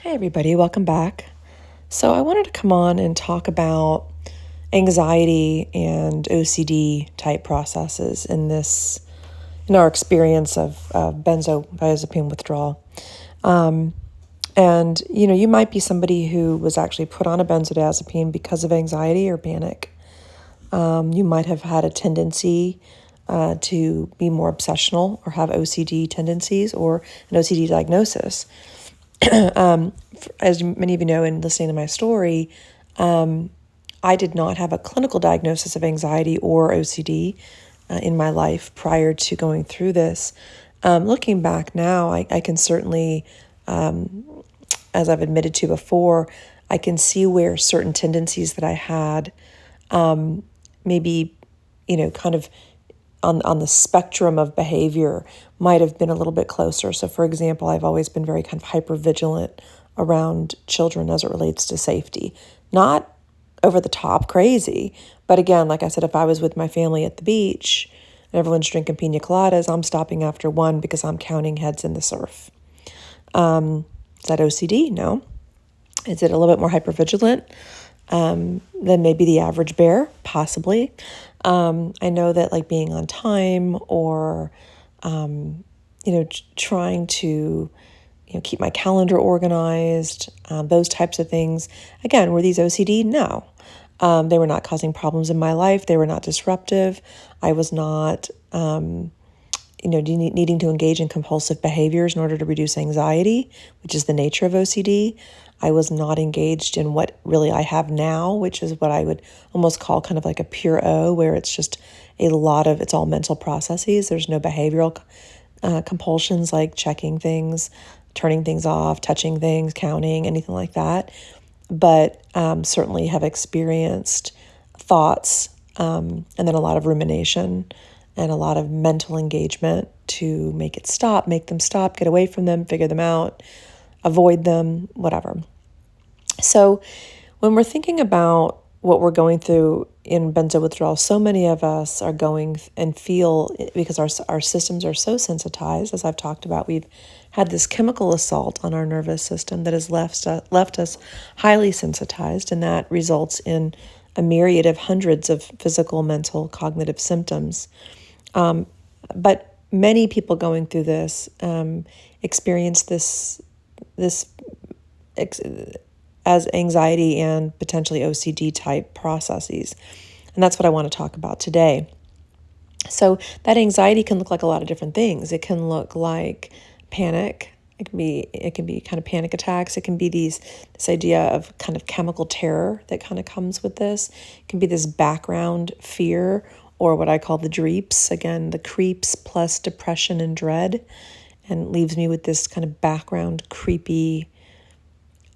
Hey everybody, welcome back. So I wanted to come on and talk about anxiety and OCD type processes in our experience of benzodiazepine withdrawal. And you might be somebody who was actually put on a benzodiazepine because of anxiety or panic. You might have had a tendency to be more obsessional or have OCD tendencies or an OCD diagnosis. As many of you know in listening to my story, I did not have a clinical diagnosis of anxiety or OCD in my life prior to going through this. Looking back now, I can certainly, as I've admitted to before, I can see where certain tendencies that I had maybe, kind of on the spectrum of behavior might have been a little bit closer. So for example, I've always been very kind of hypervigilant around children as it relates to safety. Not over the top crazy, but again, like I said, if I was with my family at the beach and everyone's drinking pina coladas, I'm stopping after one because I'm counting heads in the surf. Is that OCD? No. Is it a little bit more hypervigilant than maybe the average bear? Possibly. I know that like being on time or, trying to, keep my calendar organized, those types of things. Again, were these OCD? No. They were not causing problems in my life. They were not disruptive. I was not, needing to engage in compulsive behaviors in order to reduce anxiety, which is the nature of OCD. I was not engaged in what really I have now, which is what I would almost call kind of like a pure O, where it's just it's all mental processes. There's no behavioral compulsions like checking things, turning things off, touching things, counting, anything like that. But certainly have experienced thoughts and then a lot of rumination and a lot of mental engagement to make them stop, get away from them, figure them out, avoid them, whatever. So when we're thinking about what we're going through in benzo withdrawal, so many of us are going and feel, because our systems are so sensitized, as I've talked about, we've had this chemical assault on our nervous system that has left us highly sensitized, and that results in a myriad of hundreds of physical, mental, cognitive symptoms. But many people going through this experience this as anxiety and potentially OCD type processes. And that's what I want to talk about today. So that anxiety can look like a lot of different things. It can look like panic. It can be kind of panic attacks. It can be this idea of kind of chemical terror that kind of comes with this. It can be this background fear, or what I call the dreeps. Again, the creeps plus depression and dread, and leaves me with this kind of background creepy,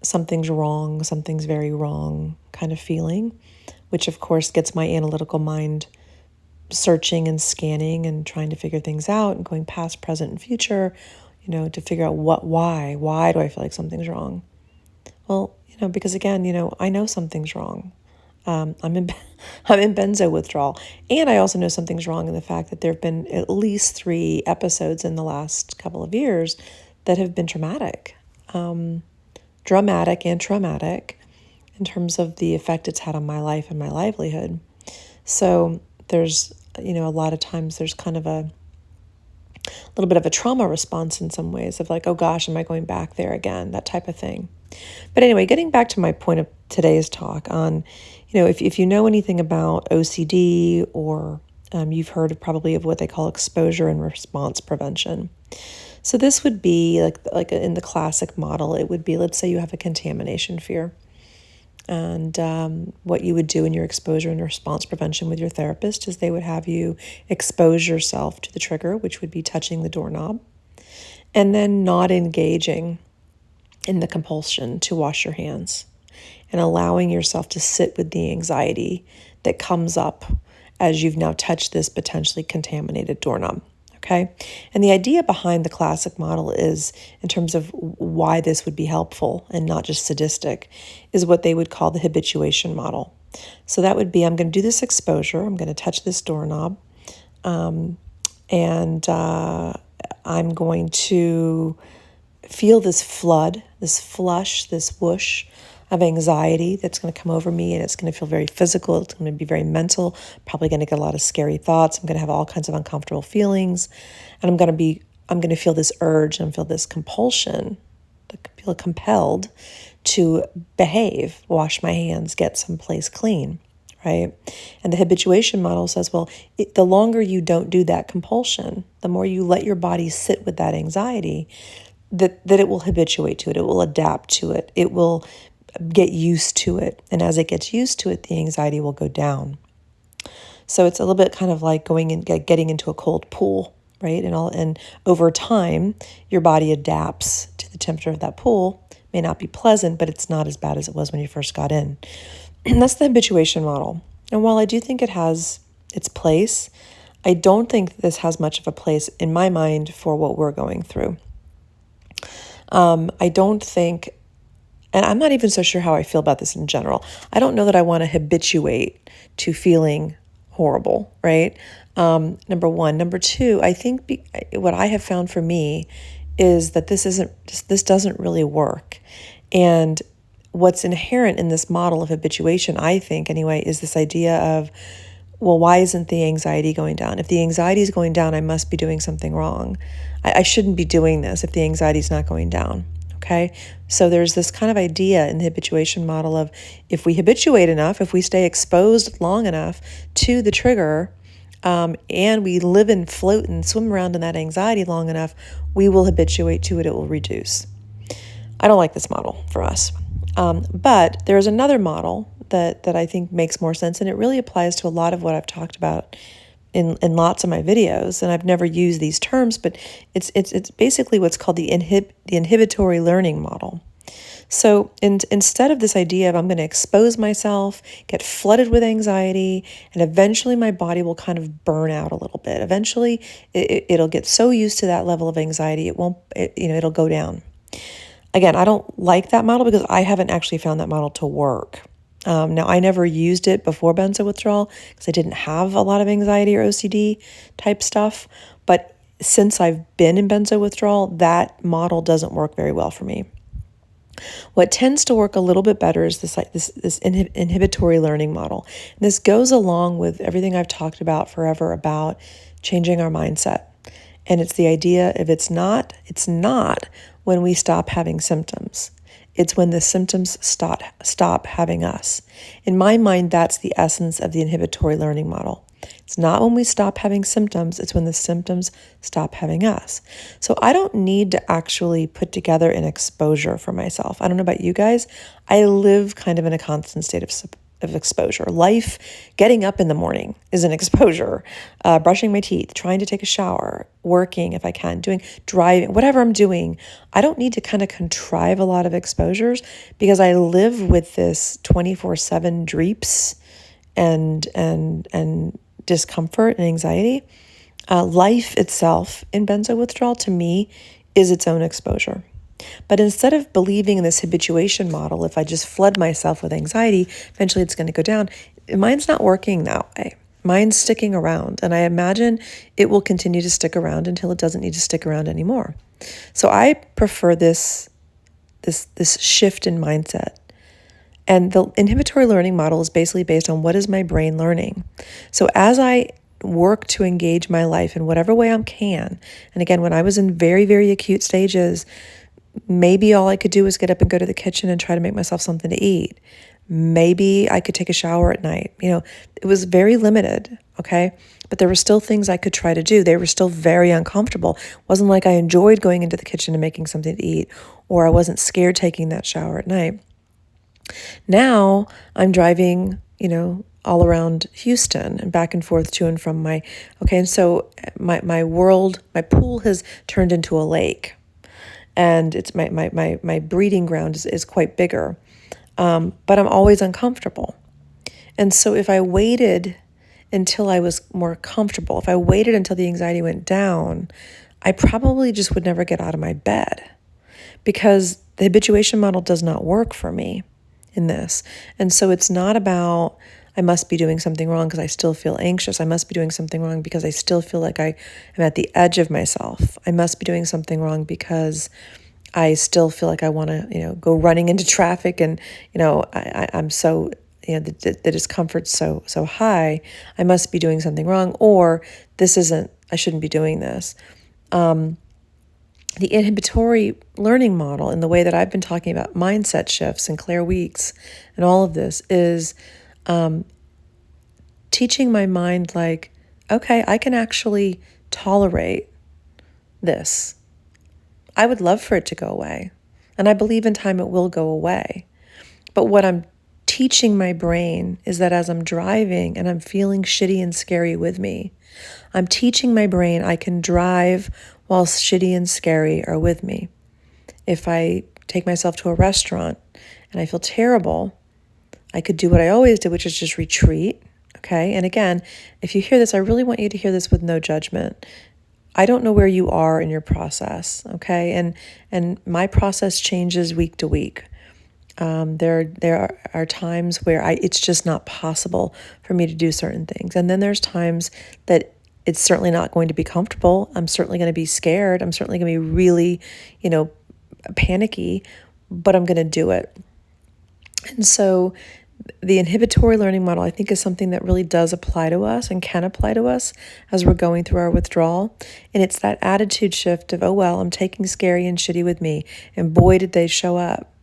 something's wrong, something's very wrong kind of feeling, which of course gets my analytical mind searching and scanning and trying to figure things out and going past, present, and future, to figure out why do I feel like something's wrong? Well, because again, I know something's wrong. I'm in benzo withdrawal, and I also know something's wrong in the fact that there have been at least 3 episodes in the last couple of years that have been traumatic. Dramatic and traumatic in terms of the effect it's had on my life and my livelihood. So there's, a lot of times there's kind of a little bit of a trauma response in some ways of like, oh gosh, am I going back there again? That type of thing. But anyway, getting back to my point of today's talk on, if you know anything about OCD or you've heard probably of what they call exposure and response prevention. So this would be like in the classic model, it would be, let's say you have a contamination fear. And what you would do in your exposure and response prevention with your therapist is they would have you expose yourself to the trigger, which would be touching the doorknob, and then not engaging in the compulsion to wash your hands and allowing yourself to sit with the anxiety that comes up as you've now touched this potentially contaminated doorknob. Okay. And the idea behind the classic model is, in terms of why this would be helpful and not just sadistic, is what they would call the habituation model. So that would be, I'm going to do this exposure. I'm going to touch this doorknob. And I'm going to feel this flood, this flush, this whoosh of anxiety that's going to come over me, and it's going to feel very physical. It's going to be very mental. Probably going to get a lot of scary thoughts. I'm going to have all kinds of uncomfortable feelings, and I'm going to feel this urge and feel this compulsion, feel compelled to behave, wash my hands, get someplace clean, right? And the habituation model says, well, the longer you don't do that compulsion, the more you let your body sit with that anxiety, that it will habituate to it. It will adapt to it. It will get used to it. And as it gets used to it, the anxiety will go down. So it's a little bit kind of like getting into a cold pool, right? And over time, your body adapts to the temperature of that pool. It may not be pleasant, but it's not as bad as it was when you first got in. And that's the habituation model. And while I do think it has its place, I don't think this has much of a place in my mind for what we're going through. I don't think, and I'm not even so sure how I feel about this in general. I don't know that I want to habituate to feeling horrible, right? Number one. Number two, I think what I have found for me is that this doesn't really work. And what's inherent in this model of habituation, I think anyway, is this idea of, well, why isn't the anxiety going down? If the anxiety is going down, I must be doing something wrong. I shouldn't be doing this if the anxiety is not going down. Okay, so there's this kind of idea in the habituation model of, if we habituate enough, if we stay exposed long enough to the trigger, and we live and float and swim around in that anxiety long enough, we will habituate to it. It will reduce. I don't like this model for us. But there's another model that I think makes more sense, and it really applies to a lot of what I've talked about in lots of my videos. And I've never used these terms, but it's basically what's called the inhibitory learning model. So instead of this idea of I'm going to expose myself, get flooded with anxiety, and eventually my body will kind of burn out a little bit. Eventually it'll get so used to that level of anxiety, it'll go down. Again, I don't like that model because I haven't actually found that model to work. Now, I never used it before Benzo Withdrawal because I didn't have a lot of anxiety or OCD type stuff. But since I've been in Benzo Withdrawal, that model doesn't work very well for me. What tends to work a little bit better is this inhibitory learning model. And this goes along with everything I've talked about forever about changing our mindset. And it's the idea of it's not when we stop having symptoms. It's when the symptoms stop having us. In my mind, that's the essence of the inhibitory learning model. It's not when we stop having symptoms, it's when the symptoms stop having us. So I don't need to actually put together an exposure for myself. I don't know about you guys. I live kind of in a constant state of exposure. Life, getting up in the morning is an exposure. Brushing my teeth, trying to take a shower, working if I can, driving, whatever I'm doing. I don't need to kind of contrive a lot of exposures because I live with this 24/7 dreeps and discomfort and anxiety. Life itself in Benzo Withdrawal to me is its own exposure. But instead of believing in this habituation model, if I just flood myself with anxiety, eventually it's going to go down. Mine's not working that way. Mine's sticking around, and I imagine it will continue to stick around until it doesn't need to stick around anymore. So I prefer this shift in mindset. And the inhibitory learning model is basically based on what is my brain learning. So as I work to engage my life in whatever way I can, and again, when I was in very, very acute stages, maybe all I could do was get up and go to the kitchen and try to make myself something to eat. Maybe I could take a shower at night. It was very limited, okay? But there were still things I could try to do. They were still very uncomfortable. It wasn't like I enjoyed going into the kitchen and making something to eat, or I wasn't scared taking that shower at night. Now I'm driving, all around Houston and back and forth to and from and so my pool has turned into a lake. And it's my breeding ground is quite bigger, but I'm always uncomfortable. And so if I waited until I was more comfortable, if I waited until the anxiety went down, I probably just would never get out of my bed because the habituation model does not work for me in this. And so it's not about I must be doing something wrong because I still feel anxious. I must be doing something wrong because I still feel like I am at the edge of myself. I must be doing something wrong because I still feel like I want to, go running into traffic, and, I'm so, the discomfort's so high. I must be doing something wrong, or I shouldn't be doing this. The inhibitory learning model, in the way that I've been talking about mindset shifts and Claire Weeks and all of this, is teaching my mind, like, okay, I can actually tolerate this. I would love for it to go away. And I believe in time it will go away. But what I'm teaching my brain is that as I'm driving and I'm feeling shitty and scary with me, I'm teaching my brain I can drive while shitty and scary are with me. If I take myself to a restaurant and I feel terrible, I could do what I always do, which is just retreat. Okay. And again, if you hear this, I really want you to hear this with no judgment. I don't know where you are in your process. Okay. And my process changes week to week. There are times where it's just not possible for me to do certain things. And then there's times that it's certainly not going to be comfortable. I'm certainly going to be scared. I'm certainly going to be really, panicky, but I'm going to do it. And so the inhibitory learning model, I think, is something that really does apply to us and can apply to us as we're going through our withdrawal. And it's that attitude shift of, oh, well, I'm taking scary and shitty with me. And boy, did they show up.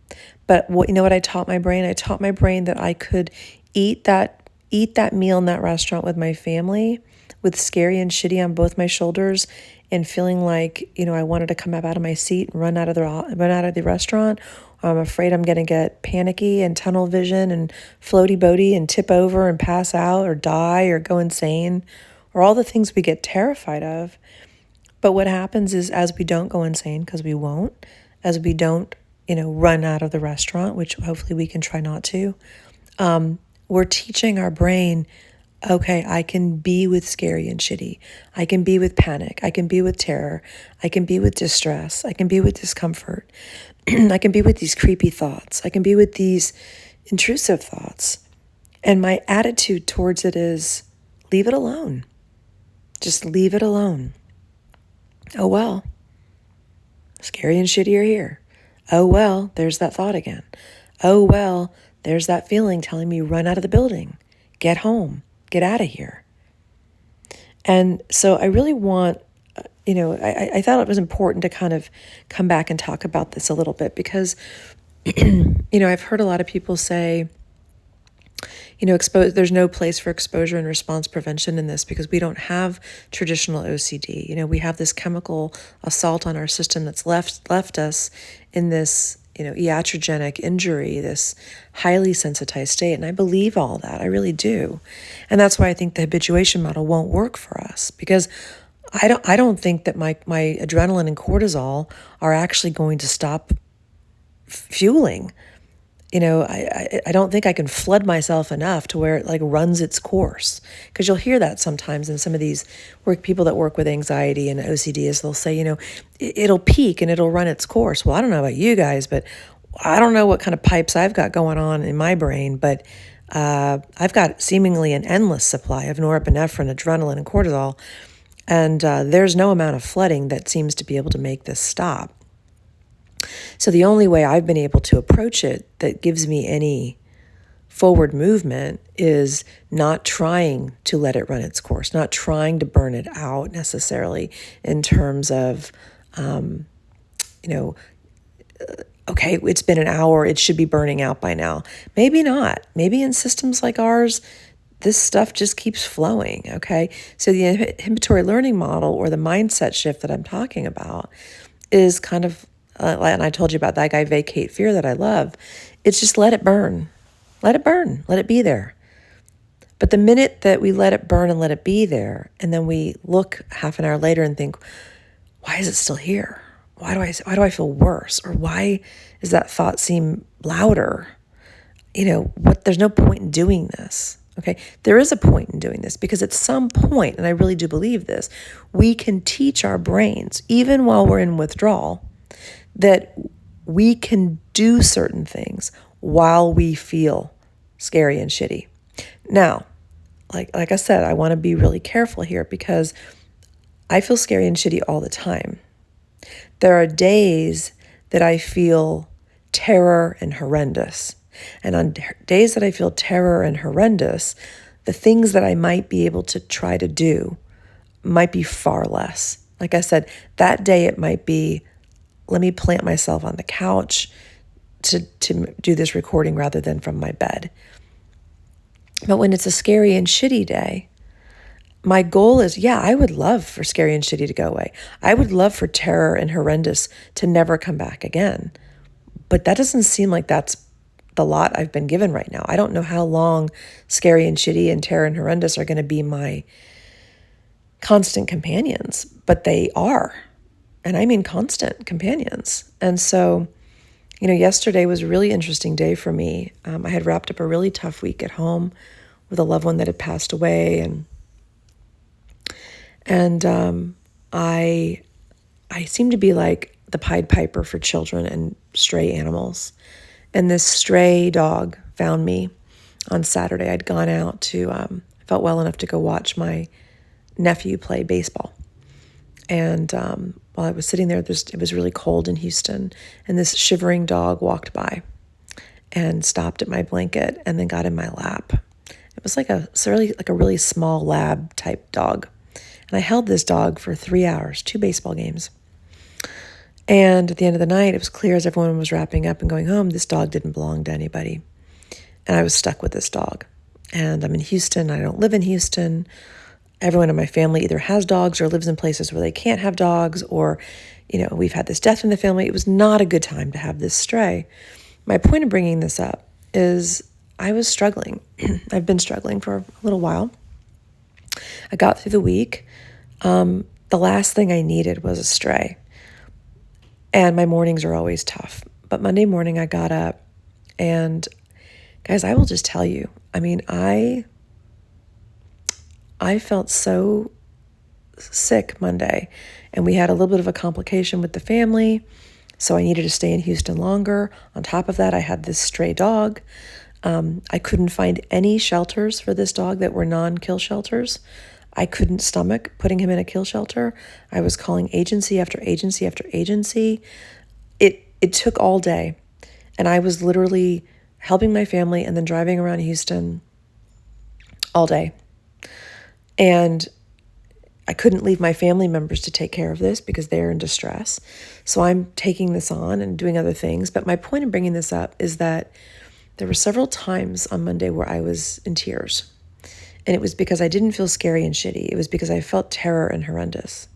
But what I taught my brain? I taught my brain that I could eat that meal in that restaurant with my family with scary and shitty on both my shoulders and feeling like, I wanted to come up out of my seat and run out of the restaurant. I'm afraid I'm going to get panicky and tunnel vision and floaty boaty and tip over and pass out or die or go insane, or all the things we get terrified of. But what happens is, as we don't go insane, because we won't, as we don't, run out of the restaurant, which hopefully we can try not to, we're teaching our brain, okay, I can be with scary and shitty. I can be with panic. I can be with terror. I can be with distress. I can be with discomfort. I can be with these creepy thoughts. I can be with these intrusive thoughts. And my attitude towards it is, leave it alone. Just leave it alone. Oh, well, scary and shitty are here. Oh, well, there's that thought again. Oh, well, there's that feeling telling me run out of the building, get home, get out of here. And so I really want, I thought it was important to kind of come back and talk about this a little bit because, I've heard a lot of people say, there's no place for exposure and response prevention in this because we don't have traditional OCD. We have this chemical assault on our system that's left us in this, iatrogenic injury, this highly sensitized state. And I believe all that. I really do. And that's why I think the habituation model won't work for us, because I don't think that my adrenaline and cortisol are actually going to stop fueling. I don't think I can flood myself enough to where it runs its course. Because you'll hear that sometimes in some of these people that work with anxiety and OCD, is they'll say, it'll peak and it'll run its course. Well, I don't know about you guys, but I don't know what kind of pipes I've got going on in my brain, but I've got seemingly an endless supply of norepinephrine, adrenaline, and cortisol. And there's no amount of flooding that seems to be able to make this stop. So the only way I've been able to approach it that gives me any forward movement is not trying to let it run its course, not trying to burn it out necessarily in terms of, okay, it's been an hour, it should be burning out by now. Maybe not. Maybe in systems like ours, this stuff just keeps flowing, okay? So the inhibitory learning model, or the mindset shift that I'm talking about, is kind of, and I told you about that guy, Vacate Fear, that I love. It's just let it burn. Let it burn. Let it be there. But the minute that we let it burn and let it be there, and then we look half an hour later and think, why is it still here? Why do I feel worse? Or why does that thought seem louder? There's no point in doing this. Okay, there is a point in doing this, because at some point, and I really do believe this, we can teach our brains, even while we're in withdrawal, that we can do certain things while we feel scary and shitty. Now, like I said, I want to be really careful here, because I feel scary and shitty all the time. There are days that I feel terror and horrendous. And on days that I feel terror and horrendous, the things that I might be able to try to do might be far less. Like I said, that day it might be, let me plant myself on the couch to do this recording rather than from my bed. But when it's a scary and shitty day, my goal is, I would love for scary and shitty to go away. I would love for terror and horrendous to never come back again. But that doesn't seem like that's the lot I've been given right now. I don't know how long scary and shitty and terror and horrendous are going to be my constant companions, but they are. And I mean constant companions. And so, yesterday was a really interesting day for me. I had wrapped up a really tough week at home with a loved one that had passed away, and I seem to be like the Pied Piper for children and stray animals. And this stray dog found me on Saturday. I'd gone out to, felt well enough to go watch my nephew play baseball. And while I was sitting there, it was really cold in Houston, and this shivering dog walked by and stopped at my blanket and then got in my lap. It was like a really small lab type dog. And I held this dog for 3 hours, 2 baseball games. And at the end of the night, it was clear as everyone was wrapping up and going home, this dog didn't belong to anybody. And I was stuck with this dog. And I'm in Houston. I don't live in Houston. Everyone in my family either has dogs or lives in places where they can't have dogs, or, we've had this death in the family. It was not a good time to have this stray. My point of bringing this up is I was struggling. I've been struggling for a little while. I got through the week. The last thing I needed was a stray. And my mornings are always tough. But Monday morning I got up, and guys, I will just tell you, I felt so sick Monday, and we had a little bit of a complication with the family, so I needed to stay in Houston longer. On top of that, I had this stray dog. I couldn't find any shelters for this dog that were non-kill shelters. I couldn't stomach putting him in a kill shelter. I was calling agency after agency after agency. It took all day, and I was literally helping my family and then driving around Houston all day. And I couldn't leave my family members to take care of this because they're in distress. So I'm taking this on and doing other things. But my point in bringing this up is that there were several times on Monday where I was in tears. And it was because I didn't feel scary and shitty. It was because I felt terror and horrendous.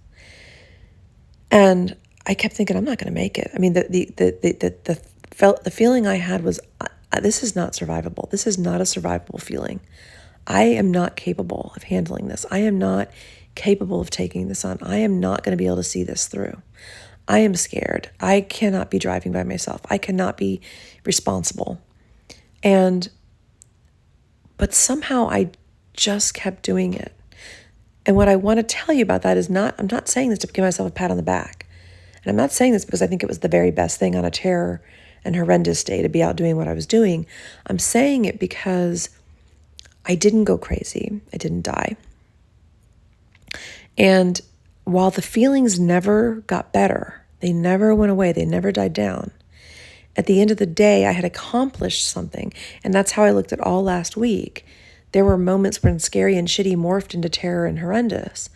And I kept thinking, I'm not going to make it. The feeling I had was, this is not survivable. This is not a survivable feeling. I am not capable of handling this. I am not capable of taking this on. I am not going to be able to see this through. I am scared. I cannot be driving by myself. I cannot be responsible. But somehow I just kept doing it. And what I want to tell you about that is I'm not saying this to give myself a pat on the back. And I'm not saying this because I think it was the very best thing on a terror and horrendous day to be out doing what I was doing. I'm saying it because I didn't go crazy. I didn't die. And while the feelings never got better, they never went away, they never died down, at the end of the day, I had accomplished something. And that's how I looked at all last week. There were moments when scary and shitty morphed into terror and horrendous.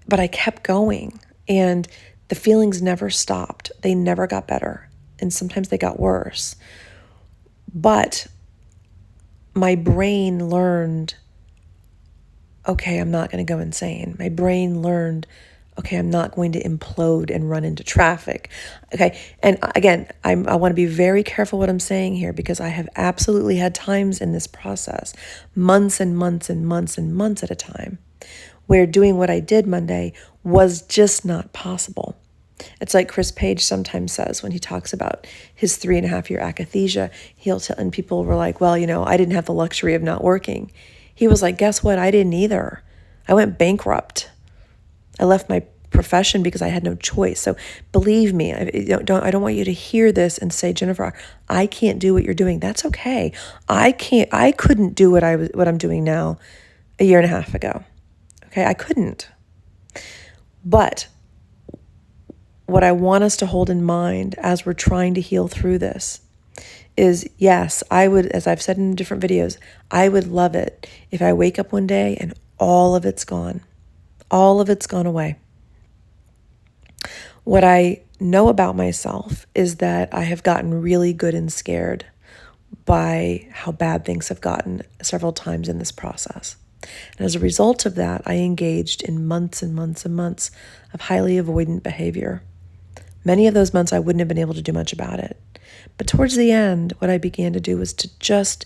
But I kept going, and the feelings never stopped. They never got better. And sometimes they got worse. But my brain learned, okay, I'm not going to go insane. My brain learned, okay, I'm not going to implode and run into traffic. Okay, and again, I want to be very careful what I'm saying here, because I have absolutely had times in this process, months and months and months and months at a time, where doing what I did Monday was just not possible. It's like Chris Page sometimes says when he talks about his 3.5-year akathisia, he'll tell, and people were like, well, I didn't have the luxury of not working. He was like, guess what? I didn't either. I went bankrupt. I left my profession because I had no choice. So believe me, I don't want you to hear this and say, Jennifer, I can't do what you're doing. That's okay. I couldn't do what I'm doing now 1.5 years ago. Okay, I couldn't. But what I want us to hold in mind as we're trying to heal through this is, yes, I would, as I've said in different videos, I would love it if I wake up one day and all of it's gone. All of it's gone away. What I know about myself is that I have gotten really good and scared by how bad things have gotten several times in this process. And as a result of that, I engaged in months and months and months of highly avoidant behavior. Many of those months I wouldn't have been able to do much about it. But towards the end, what I began to do was to just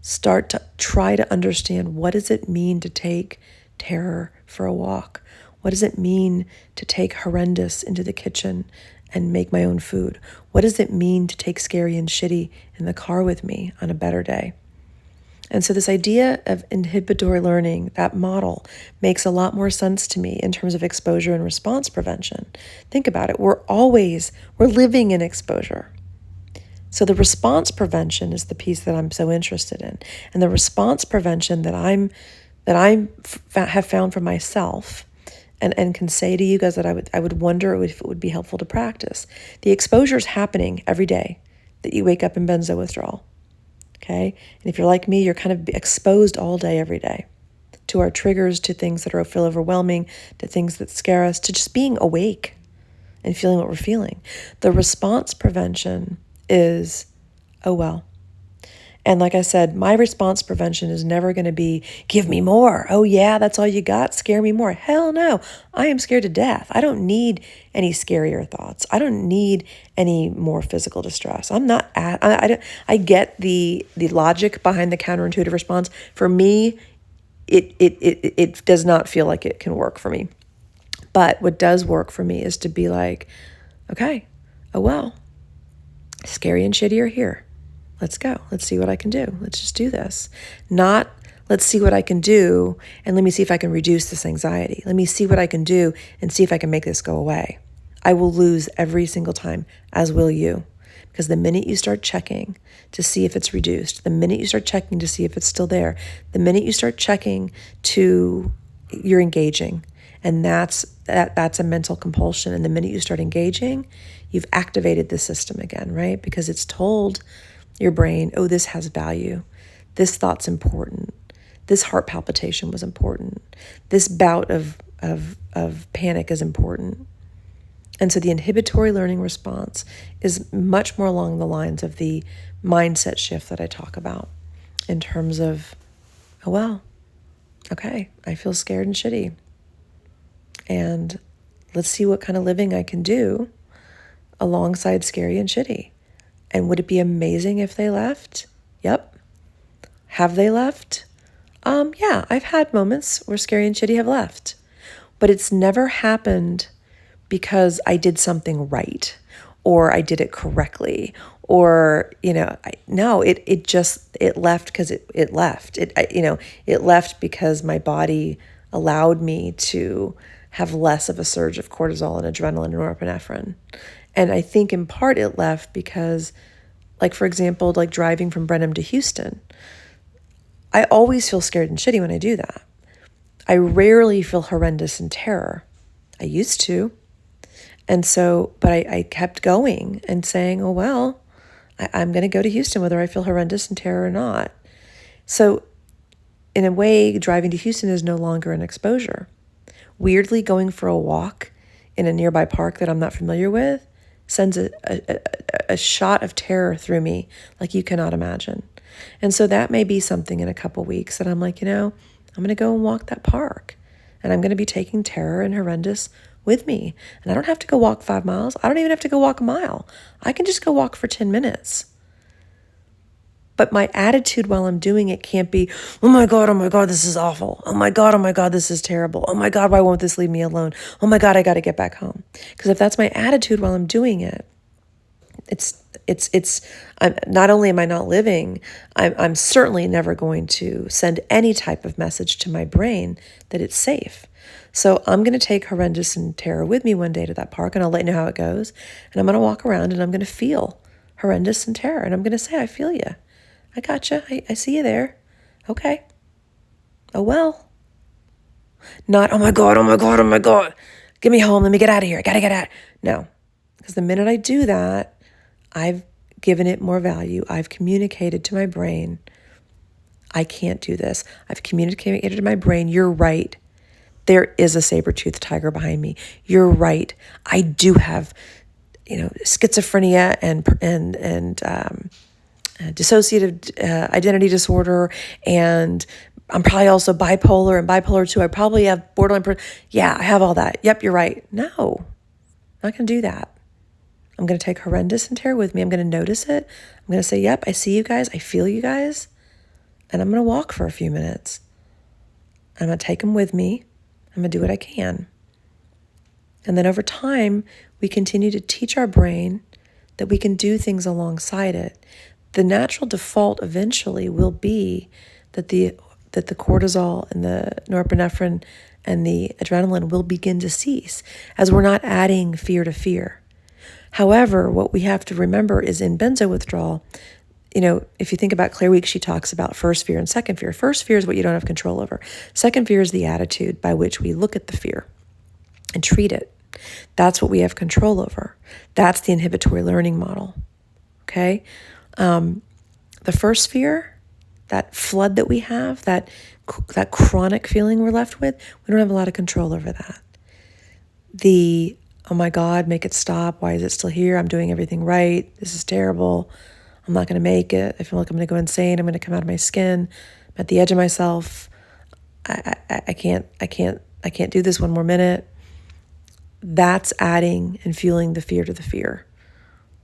start to try to understand, what does it mean to take terror for a walk? What does it mean to take horrendous into the kitchen and make my own food? What does it mean to take scary and shitty in the car with me on a better day? And so this idea of inhibitory learning, that model, makes a lot more sense to me in terms of exposure and response prevention. Think about it. We're living in exposure. So the response prevention is the piece that I'm so interested in. And the response prevention that I have found for myself and can say to you guys that I would wonder if it would be helpful to practice. The exposure is happening every day that you wake up in benzo withdrawal. Okay? And if you're like me, you're kind of exposed all day, every day, to our triggers, to things that feel overwhelming, to things that scare us, to just being awake and feeling what we're feeling. The response prevention is, oh, well. And like I said, my response prevention is never going to be, give me more. Oh yeah, that's all you got? Scare me more. Hell no. I am scared to death. I don't need any scarier thoughts. I don't need any more physical distress. I get the logic behind the counterintuitive response. For me, it does not feel like it can work for me. But what does work for me is to be like, okay, oh well, scary and shitty are here. Let's go. Let's see what I can do. Let's just do this. Not, let's see what I can do and let me see if I can reduce this anxiety. Let me see what I can do and see if I can make this go away. I will lose every single time, as will you. Because the minute you start checking to see if it's reduced, the minute you start checking to see if it's still there, the minute you start checking you're engaging. And that's a mental compulsion. And the minute you start engaging, you've activated the system again, right? Because it's told your brain, oh, this has value. This thought's important. This heart palpitation was important. This bout of panic is important. And so the inhibitory learning response is much more along the lines of the mindset shift that I talk about in terms of, oh, well, okay, I feel scared and shitty. And let's see what kind of living I can do alongside scary and shitty. And would it be amazing if they left? Yep. Have they left? Yeah, I've had moments where scary and shitty have left. But it's never happened because I did something right or I did it correctly or, it left because it left. It left because my body allowed me to have less of a surge of cortisol and adrenaline and norepinephrine. And I think in part it left because, like, for example, like driving from Brenham to Houston, I always feel scared and shitty when I do that. I rarely feel horrendous and terror. I used to. And so, but I kept going and saying, oh, well, I'm going to go to Houston whether I feel horrendous and terror or not. So in a way, driving to Houston is no longer an exposure. Weirdly, going for a walk in a nearby park that I'm not familiar with sends a shot of terror through me like you cannot imagine. And so that may be something in a couple weeks that I'm like, I'm going to go and walk that park. And I'm going to be taking terror and horrendous with me. And I don't have to go walk 5 miles. I don't even have to go walk a mile. I can just go walk for 10 minutes. But my attitude while I'm doing it can't be, oh my God, this is awful. Oh my God, this is terrible. Oh my God, why won't this leave me alone? Oh my God, I got to get back home. Because if that's my attitude while I'm doing it, I'm not only am I not living, I'm certainly never going to send any type of message to my brain that it's safe. So I'm going to take horrendous and terror with me one day to that park, and I'll let you know how it goes. And I'm going to walk around and I'm going to feel horrendous and terror. And I'm going to say, I feel you. I gotcha. I see you there. Okay. Oh, well. Not, oh my God. Get me home. Let me get out of here. I got to get out. No. Because the minute I do that, I've given it more value. I've communicated to my brain, I can't do this. I've communicated to my brain, you're right. There is a saber-toothed tiger behind me. You're right. I do have, schizophrenia and dissociative identity disorder, and I'm probably also bipolar and bipolar 2. I probably have borderline. Yeah, I have all that. Yep, you're right. No, I'm not going to do that. I'm going to take horrendous and terror with me. I'm going to notice it. I'm going to say, yep, I see you guys. I feel you guys. And I'm going to walk for a few minutes. I'm going to take them with me. I'm going to do what I can. And then over time, we continue to teach our brain that we can do things alongside it. The natural default eventually will be that the cortisol and the norepinephrine and the adrenaline will begin to cease as we're not adding fear to fear. However, what we have to remember is in benzo withdrawal, if you think about Claire Week, she talks about first fear and second fear. First fear is what you don't have control over. Second fear is the attitude by which we look at the fear and treat it. That's what we have control over. That's the inhibitory learning model. Okay? The first fear, that flood that we have, that chronic feeling we're left with, we don't have a lot of control over that. The, oh my God, make it stop. Why is it still here? I'm doing everything right. This is terrible. I'm not going to make it. I feel like I'm going to go insane. I'm going to come out of my skin. I'm at the edge of myself. I can't do this one more minute. That's adding and fueling the fear to the fear.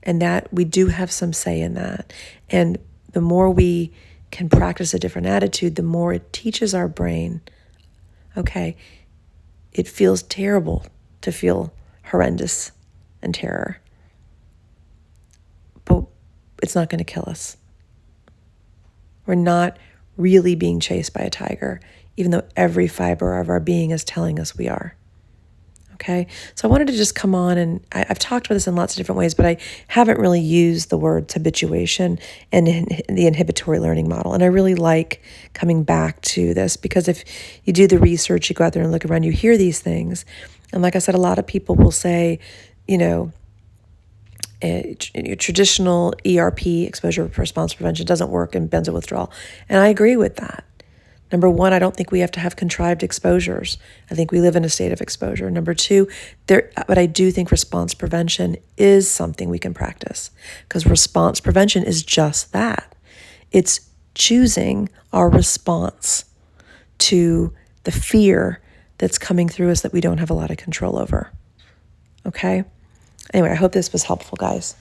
And that we do have some say in that. And the more we can practice a different attitude, the more it teaches our brain, okay, it feels terrible to feel horrendous and terror. But it's not going to kill us. We're not really being chased by a tiger, even though every fiber of our being is telling us we are. Okay? So I wanted to just come on, and I've talked about this in lots of different ways, but I haven't really used the words habituation and the inhibitory learning model. And I really like coming back to this because if you do the research, you go out there and look around, you hear these things. And like I said, a lot of people will say, traditional ERP, exposure response prevention, doesn't work in benzo withdrawal. And I agree with that. Number one, I don't think we have to have contrived exposures. I think we live in a state of exposure. Number two, but I do think response prevention is something we can practice because response prevention is just that. It's choosing our response to the fear that's coming through us that we don't have a lot of control over. Okay? Anyway, I hope this was helpful, guys.